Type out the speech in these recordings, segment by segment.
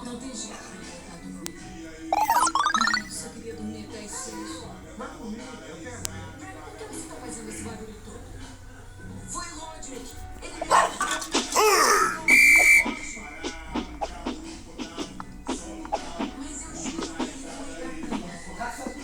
Não tem jeito pra ele voltar a dormir. Só queria dormir até as 6. Vai comigo, eu quero. Por que você tá fazendo esse barulho todo? Foi o Roderick. Ele me... Mas eu juro que ele foi pra cama.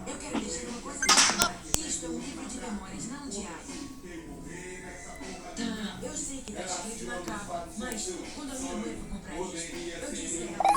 Eu quero dizer uma coisa. Isto é um livro de memórias, não um diário. Eu sei que tá escrito na capa, mas quando a minha mãe foi comprar isto, eu disse a ela